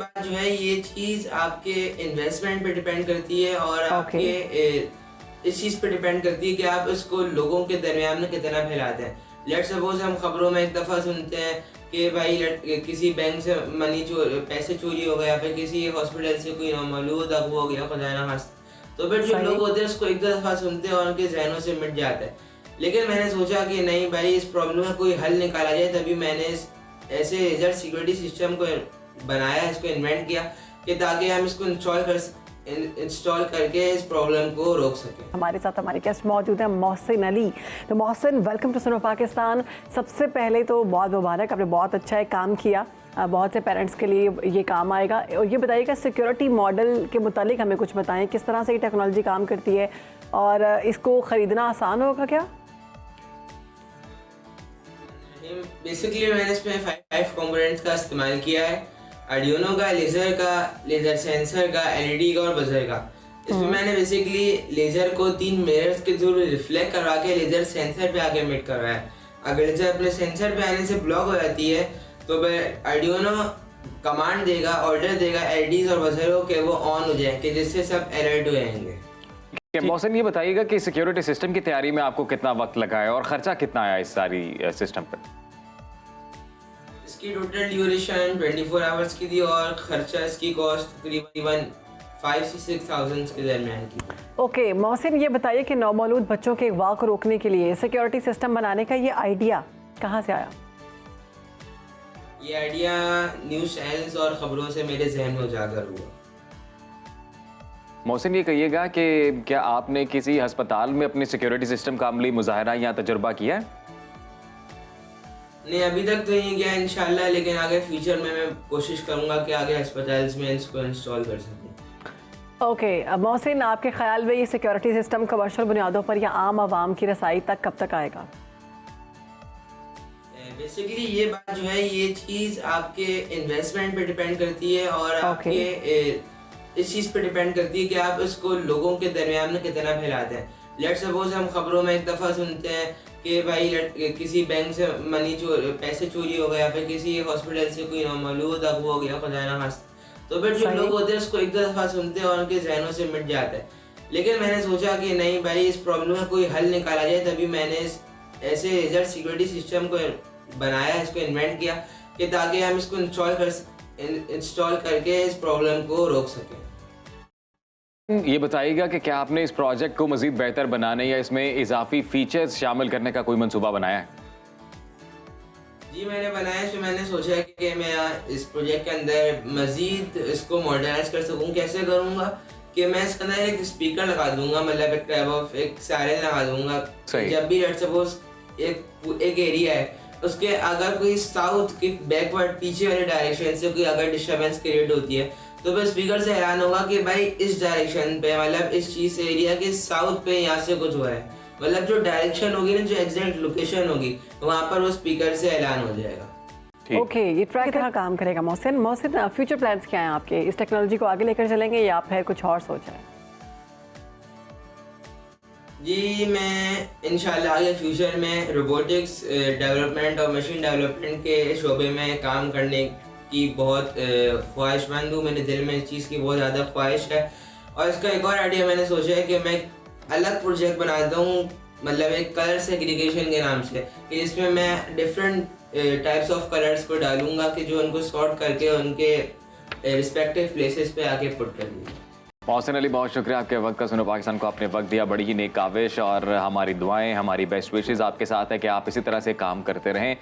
बात जो है ये चीज़ आपके इन्वेस्टमेंट पे डिपेंड करती है और आपके इस चीज़ पे डिपेंड करती है कि आप इसको लोगों के दरमियान में कितना फैलाते हैं। लेट्स सपोज हम खबरों में एक दफ़ा सुनते हैं कि भाई किसी बैंक से पैसे चोरी हो गए या फिर किसी हॉस्पिटल से कोई नामालूम अगवा हो गया, खुदा ना खास्ता। तो फिर जो लोग होते हैं उसको एक दफ़ा सुनते हैं और उनके जहनों से मिट जाता है। लेकिन मैंने सोचा कि नहीं भाई, इस प्रॉब्लम का कोई हल निकाला जाए, तभी मैंने ऐसे लेज़र सिक्योरिटी सिस्टम को बनाया, इसको इन्वेंट किया कि ताकि हम इसको इंस्टॉल करके इस प्रॉब्लम को रोक सकें। हमारे साथ हमारे गेस्ट मौजूद हैं मोहसिन अली। तो मोहसिन, वेलकम टू सुनो पाकिस्तान। सबसे पहले तो बहुत मुबारक, आपने बहुत अच्छा एक काम किया, बहुत से पेरेंट्स के लिए ये काम आएगा। और ये बताइएगा सिक्योरिटी मॉडल के मुतालिक हमें कुछ बताएं, किस तरह से ये टेक्नोलॉजी काम करती है और इसको ख़रीदना आसान होगा क्या? बेसिकली मैंने इसमें 5 कंपोनेंट्स का इस्तेमाल किया है। आर्डिनो का, लेज़र का, लेज़र सेंसर का, एलईडी का और बजर का। इसमें मैंने बेसिकली लेज़र को 3 मिरर्स के थ्रू रिफ्लेक्ट करवा के लेज़र सेंसर पे आके मिट करवाया है। अगर लेज़र अपने सेंसर पे आने से ब्लॉक हो जाती है तो फिर आर्डिनो कमांड देगा, ऑर्डर देगा एलईडीज और बजर को कि वो ऑन हो जाए, कि जिससे सब अलर्ट हो जाएंगे। मोहसिन, ये बताइएगा कि सिक्योरिटी सिस्टम की तैयारी में आपको कितना वक्त लगा है और खर्चा कितना आया इस सारी सिस्टम पर? इसकी टोटल ड्यूरेशन 24 आवर्स की थी और खर्चा इसकी कॉस्ट तकरीबन 5 से 6,000 के दरमियान की। ओके मोहसिन, ये बताइए कि नौमौलूद बच्चों के अगवा को रोकने के लिए सिक्योरिटी सिस्टम बनाने का ये आइडिया कहाँ से आया? ये आइडिया न्यूज़ चैनल्स और ख़बरों से मेरे जहन में उजागर हुआ। मोहसिन, ये कहिएगा कि क्या आपने किसी अस्पताल में अपने सिक्योरिटी सिस्टम का अमली मुजाहरा या तजुर्बा किया है? नहीं, अभी तक तो नहीं किया इंशाल्लाह, लेकिन आगे फ्यूचर में मैं कोशिश करूंगा कि आगे अस्पताल में इसको इंस्टॉल कर सकूं। ओके मोहसिन, आपके ख्याल में ये सिक्योरिटी सिस्टम कमर्शियल बुनियादों पर या आम आवाम की रसाई तक कब तक आएगा? बेसिकली ये बात जो है ये चीज़ आपके इन्वेस्टमेंट पे डिपेंड करती है और आपके इस चीज़ पे डिपेंड करती है कि आप इसको लोगों के दरमियान में कितना फैलाते हैं। लेट्स सपोज हम खबरों में एक दफ़ा सुनते हैं कि भाई किसी बैंक से पैसे चोरी हो गए या फिर किसी हॉस्पिटल से कोई नामालूम अगवा हो गया, खुदा ना खास्ता। तो फिर जो लोग होते हैं उसको एक दफ़ा सुनते हैं और उनके जहनों से मिट जाता है। लेकिन मैंने सोचा कि नहीं भाई, इस प्रॉब्लम का कोई हल निकाला जाए, तभी मैंने ऐसे लेज़र सिक्योरिटी सिस्टम को बनाया, इसको इन्वेंट किया कि ताकि हम इसको इंस्टॉल करके इस प्रॉब्लम को रोक सकें। ये बताइएगा कि क्या आपने इस प्रोजेक्ट को मज़ीद बेहतर बनाने या इसमें इजाफी फीचर्स शामिल करने का कोई मंसूबा बनाया है? जी मैंने बनाया। इसमें मैंने सोचा है कि मैं इस प्रोजेक्ट के अंदर मज़ीद इसको मॉडर्नाइज कर सकूँ। कैसे करूँगा कि मैं इसके अंदर एक स्पीकर लगा दूंगा, मतलब एक टाइप ऑफ एक सायरन लगा दूंगा। जब भी लेट्स सपोज एक एरिया है, उसके अगर कोई साउथ की बैकवर्ड पीछे वाले डायरेक्शन से कोई अगर डिस्टर्बेंस क्रिएट होती है तो फिर स्पीकर से ऐलान होगा कि भाई इस डायरेक्शन पे, मतलब इस चीज़ से एरिया के साउथ पे यहाँ से कुछ हो रहा है। मतलब जो डायरेक्शन होगी ना, जो एग्जैक्ट लोकेशन होगी, वहाँ पर वो स्पीकर से ऐलान हो जाएगा। ओके, ये ट्रैक की तरह काम करेगा। मोहसिन, फ्यूचर प्लान्स क्या हैं आपके? इस टेक्नोलॉजी को आगे लेकर चलेंगे या फिर कुछ और सोचा है? जी मैं इंशाल्लाह आगे फ्यूचर में रोबोटिक्स डेवलपमेंट और मशीन डेवलपमेंट के शोबे में काम करने की बहुत ख्वाहिशमंद हूँ। मेरे दिल में इस चीज़ की बहुत ज़्यादा ख्वाहिश है। और इसका एक और आइडिया मैंने सोचा है कि मैं अलग प्रोजेक्ट बनाता हूँ, मतलब एक कलर सेग्रीगेशन के नाम से, कि जिसमें मैं डिफरेंट टाइप्स ऑफ कलर्स को डालूंगा कि जो उनको सॉर्ट करके उनके रिस्पेक्टिव प्लेसेस पे आके पुट कर दूँगा। मोहसिन अली, बहुत शुक्रिया आपके वक्त का। सुनो पाकिस्तान को आपने वक्त दिया, बड़ी ही नेक काविश, और हमारी दुआएं, हमारी बेस्ट विशेज़ आपके साथ है कि आप इसी तरह से काम करते रहें।